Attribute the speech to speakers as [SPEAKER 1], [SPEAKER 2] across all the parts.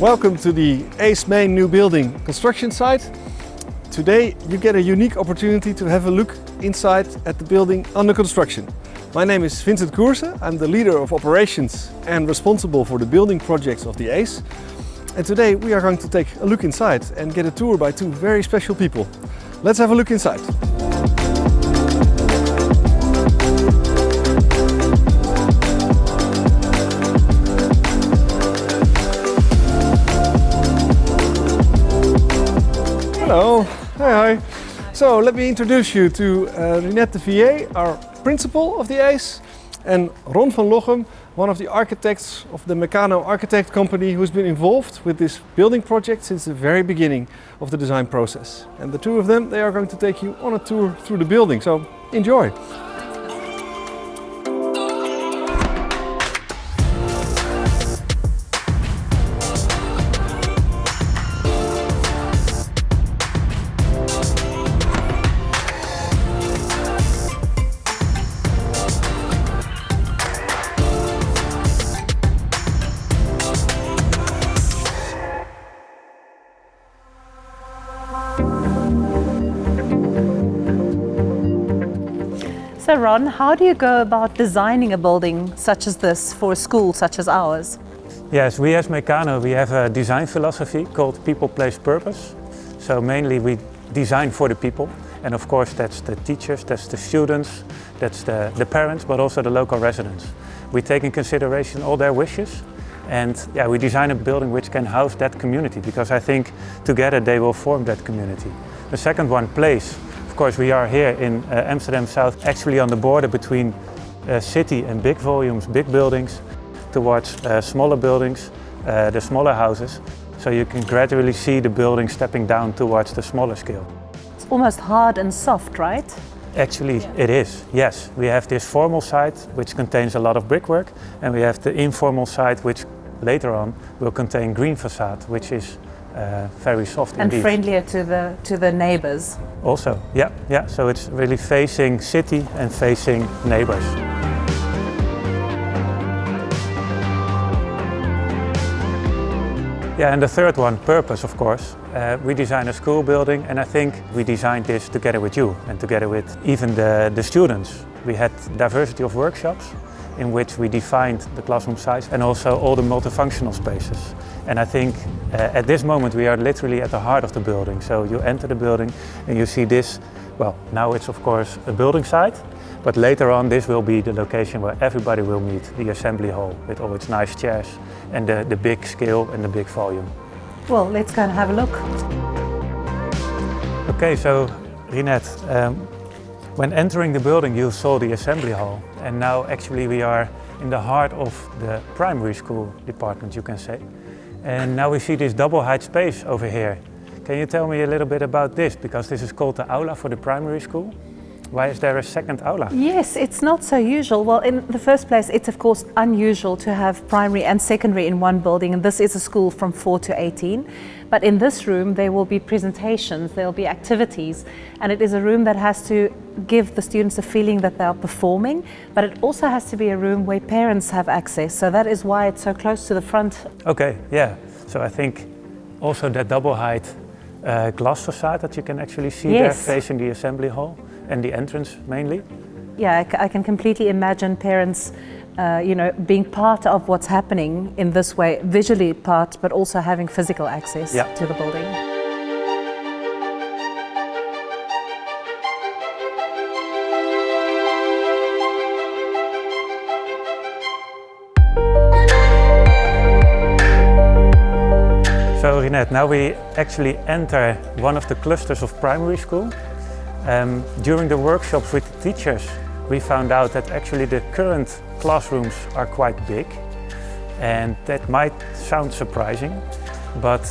[SPEAKER 1] Welcome to the AICS main new building construction site. Today you get a unique opportunity to have a look inside at the building under construction. My name is Vincent Koerse. I'm the leader of operations and responsible for the building projects of the AICS. And today we are going to take a look inside and get a tour by two very special people. Let's have a look inside. Hello, hi. So let me introduce you to Rinette de Vier, our principal of the AICS, and Ron van Lochem, one of the architects of the Meccano architect company who's been involved with this building project since the very beginning of the design process. And the two of them, they are going to take you on a tour through the building, so enjoy.
[SPEAKER 2] So Ron, how do you go about designing a building such as this for a school such as ours?
[SPEAKER 3] Yes, we as Meccano, we have a design philosophy called People, Place, Purpose. So mainly we design for the people. And of course that's the teachers, that's the students, that's the parents, but also the local residents. We take in consideration all their wishes. And yeah, we design a building which can house that community, because I think together they will form that community. The second one, place. Of course, we are here in Amsterdam South, actually on the border between city and big volumes, big buildings, towards smaller buildings, the smaller houses. So you can gradually see the building stepping down towards the smaller scale.
[SPEAKER 2] It's almost hard and soft, right?
[SPEAKER 3] Actually, it is, yes. We have this formal side, which contains a lot of brickwork, and we have the informal side, which later on will contain green facade, which is very soft
[SPEAKER 2] and
[SPEAKER 3] indeed.
[SPEAKER 2] Friendlier to the neighbors.
[SPEAKER 3] Also, yeah. So it's really facing city and facing neighbors. Yeah, and the third one, purpose, of course. We design a school building, and I think we designed this together with you and together with even the students. We had diversity of workshops in which we defined the classroom size and also all the multifunctional spaces. And I think at this moment we are literally at the heart of the building. So you enter the building and you see this, well, now it's of course a building site, but later on this will be the location where everybody will meet, the assembly hall with all its nice chairs and the big scale and the big volume.
[SPEAKER 2] Well, let's go and have a look.
[SPEAKER 3] Okay, so Rinette, when entering the building you saw the assembly hall, and now actually we are in the heart of the primary school department, you can say. And now we see this double height space over here. Can you tell me a little bit about this? Because this is called the aula for the primary school. Why is there a second aula?
[SPEAKER 2] Yes, it's not so usual. Well, in the first place, it's of course unusual to have primary and secondary in one building, and this is a school from 4 to 18. But in this room, there will be presentations, there will be activities, and it is a room that has to give the students a feeling that they are performing, but it also has to be a room where parents have access. So that is why it's so close to the front.
[SPEAKER 3] Okay, yeah. So I think also that double height glass facade that you can actually see there facing the assembly hall and the entrance mainly.
[SPEAKER 2] Yeah, I can completely imagine parents being part of what's happening in this way, visually part, but also having physical access to the building.
[SPEAKER 3] So Rinette, now we actually enter one of the clusters of primary school. During the workshops with the teachers, we found out that actually the current classrooms are quite big, and that might sound surprising, but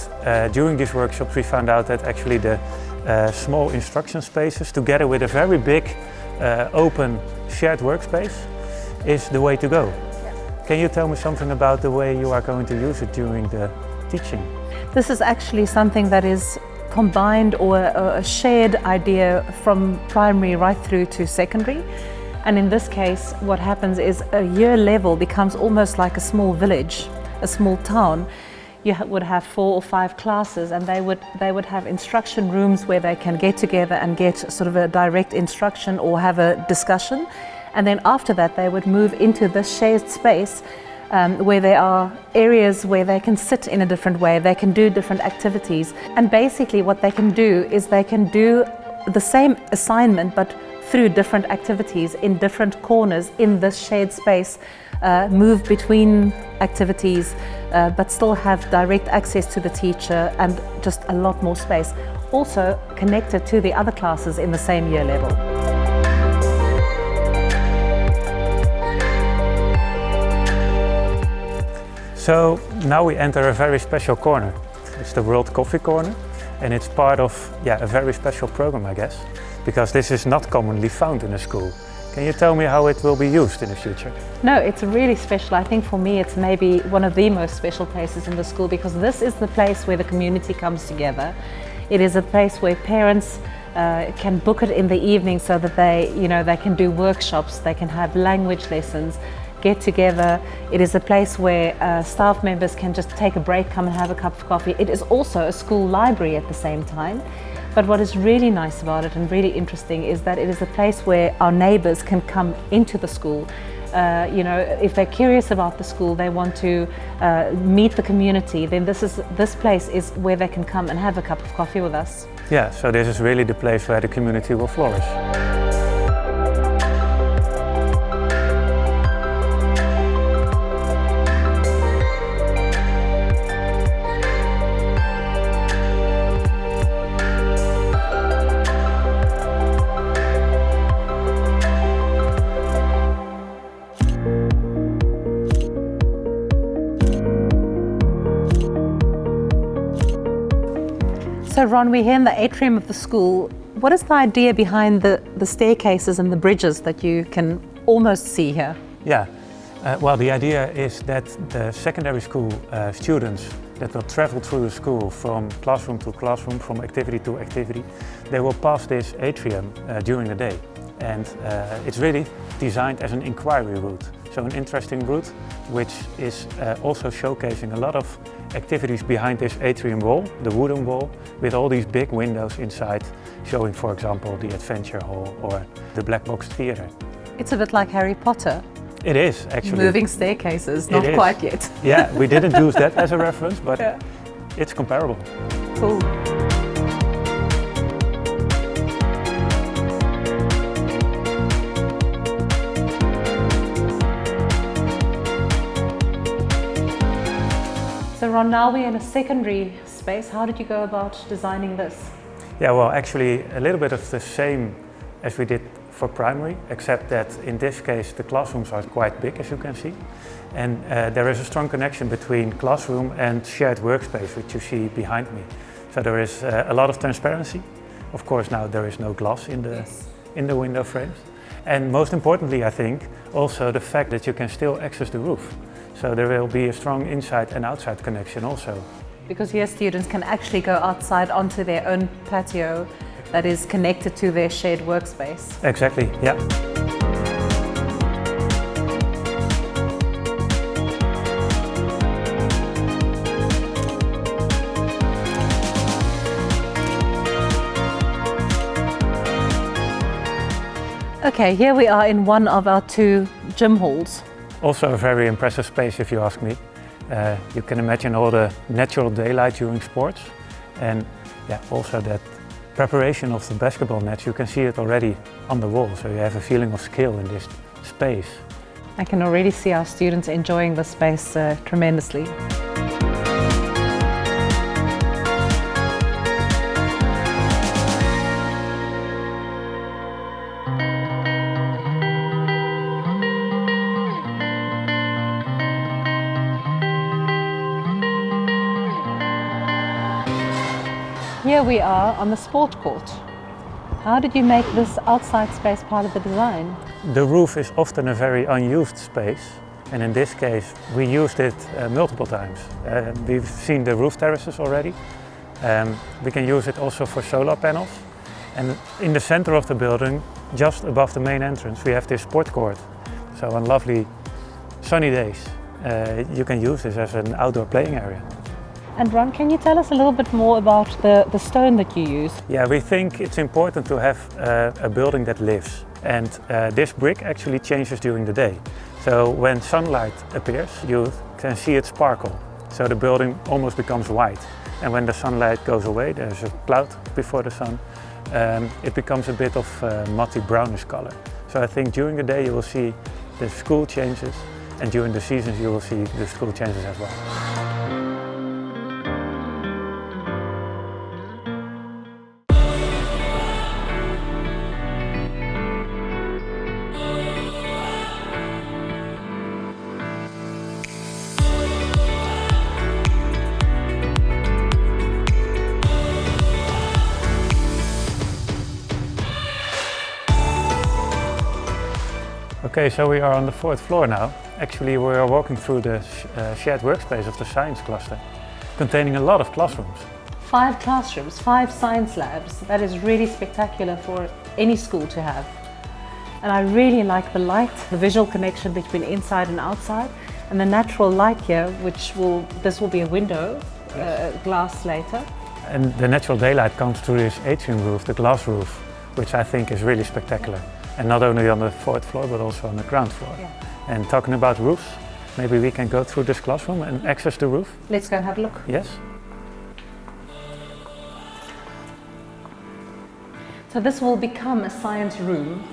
[SPEAKER 3] during these workshops we found out that actually the small instruction spaces together with a very big open shared workspace is the way to go. Can you tell me something about the way you are going to use it during the teaching?
[SPEAKER 2] This is actually something that is combined or a shared idea from primary right through to secondary. And in this case, what happens is a year level becomes almost like a small village, a small town. would have 4 or 5 classes, and they would have instruction rooms where they can get together and get sort of a direct instruction or have a discussion. And then after that they would move into this shared space where there are areas where they can sit in a different way, they can do different activities. And basically what they can do is they can do the same assignment but through different activities in different corners in this shared space, move between activities but still have direct access to the teacher and just a lot more space. Also connected to the other classes in the same year level.
[SPEAKER 3] So now we enter a very special corner. It's the World Coffee Corner, and it's part of a very special program, I guess, because this is not commonly found in a school. Can you tell me how it will be used in the future?
[SPEAKER 2] No, it's really special. I think for me it's maybe one of the most special places in the school, because this is the place where the community comes together. It is a place where parents can book it in the evening so that they can do workshops, they can have language lessons, get together. It is a place where staff members can just take a break, come and have a cup of coffee. It is also a school library at the same time. But what is really nice about it and really interesting is that it is a place where our neighbours can come into the school. If they're curious about the school, they want to meet the community, then this place is where they can come and have a cup of coffee with us.
[SPEAKER 3] Yeah, so this is really the place where the community will flourish.
[SPEAKER 2] So Ron, we're here in the atrium of the school. What is the idea behind the staircases and the bridges that you can almost see here?
[SPEAKER 3] Yeah, well, the idea is that the secondary school students that will travel through the school from classroom to classroom, from activity to activity, they will pass this atrium during the day. And it's really designed as an inquiry route. So an interesting route, which is also showcasing a lot of activities behind this atrium wall, the wooden wall, with all these big windows inside, showing, for example, the adventure hall or the black box theater.
[SPEAKER 2] It's a bit like Harry Potter.
[SPEAKER 3] It is, actually.
[SPEAKER 2] Moving staircases, not quite yet.
[SPEAKER 3] Yeah, we didn't use that as a reference, but it's comparable.
[SPEAKER 2] Cool. So Ron, now we're in a secondary space. How did you go about designing this?
[SPEAKER 3] Yeah, well, actually a little bit of the same as we did for primary, except that in this case the classrooms are quite big, as you can see. And there is a strong connection between classroom and shared workspace, which you see behind me. So there is a lot of transparency. Of course, now there is no glass in the window frames. And most importantly, I think, also the fact that you can still access the roof. So there will be a strong inside and outside connection also.
[SPEAKER 2] Because here students can actually go outside onto their own patio that is connected to their shared workspace.
[SPEAKER 3] Exactly, yeah.
[SPEAKER 2] Okay, here we are in one of our 2 gym halls.
[SPEAKER 3] Also a very impressive space, if you ask me. You can imagine all the natural daylight during sports, and also that preparation of the basketball nets. You can see it already on the wall, so you have a feeling of skill in this space.
[SPEAKER 2] I can already see our students enjoying the space tremendously. Here we are on the sport court. How did you make this outside space part of the design?
[SPEAKER 3] The roof is often a very unused space, and in this case we used it multiple times. We've seen the roof terraces already. We can use it also for solar panels. And in the center of the building, just above the main entrance, we have this sport court. So on lovely sunny days, you can use this as an outdoor playing area.
[SPEAKER 2] And Ron, can you tell us a little bit more about the stone that you use?
[SPEAKER 3] Yeah, we think it's important to have a building that lives. And this brick actually changes during the day. So when sunlight appears, you can see it sparkle. So the building almost becomes white. And when the sunlight goes away, there's a cloud before the sun, it becomes a bit of muddy brownish color. So I think during the day you will see the school changes, and during the seasons you will see the school changes as well. Okay, so we are on the 4th floor now. Actually, we are walking through the shared workspace of the science cluster, containing a lot of classrooms.
[SPEAKER 2] 5 classrooms, 5 science labs. That is really spectacular for any school to have. And I really like the light, the visual connection between inside and outside, and the natural light here, this will be a window, glass later.
[SPEAKER 3] And the natural daylight comes through this atrium roof, the glass roof, which I think is really spectacular. And not only on the 4th floor, but also on the ground floor.
[SPEAKER 2] Yeah.
[SPEAKER 3] And talking about roofs, maybe we can go through this classroom and access the roof?
[SPEAKER 2] Let's go and have a look.
[SPEAKER 3] Yes.
[SPEAKER 2] So this will become a science room,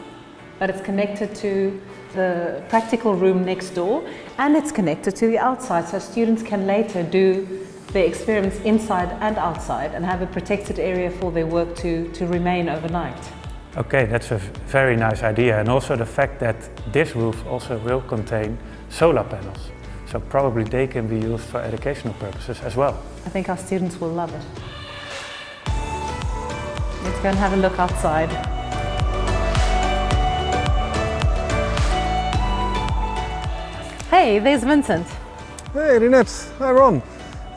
[SPEAKER 2] but it's connected to the practical room next door, and it's connected to the outside, so students can later do their experiments inside and outside and have a protected area for their work to remain overnight.
[SPEAKER 3] Okay, that's a very nice idea, and also the fact that this roof also will contain solar panels. So probably they can be used for educational purposes as well.
[SPEAKER 2] I think our students will love it. Let's go and have a look outside. Hey, there's Vincent.
[SPEAKER 1] Hey Rinette, hi Ron.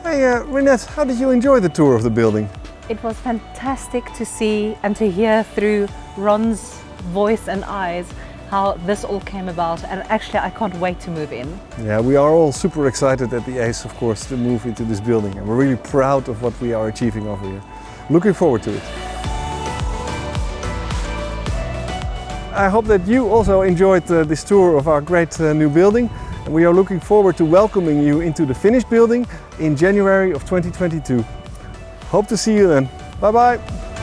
[SPEAKER 1] Hey Rinette, how did you enjoy the tour of the building?
[SPEAKER 2] It was fantastic to see and to hear through Ron's voice and eyes how this all came about, and actually I can't wait to move in.
[SPEAKER 1] Yeah, we are all super excited at the AICS, of course, to move into this building, and we're really proud of what we are achieving over here. Looking forward to it. I hope that you also enjoyed this tour of our great new building, and we are looking forward to welcoming you into the finished building in January of 2022. Hope to see you then. Bye bye.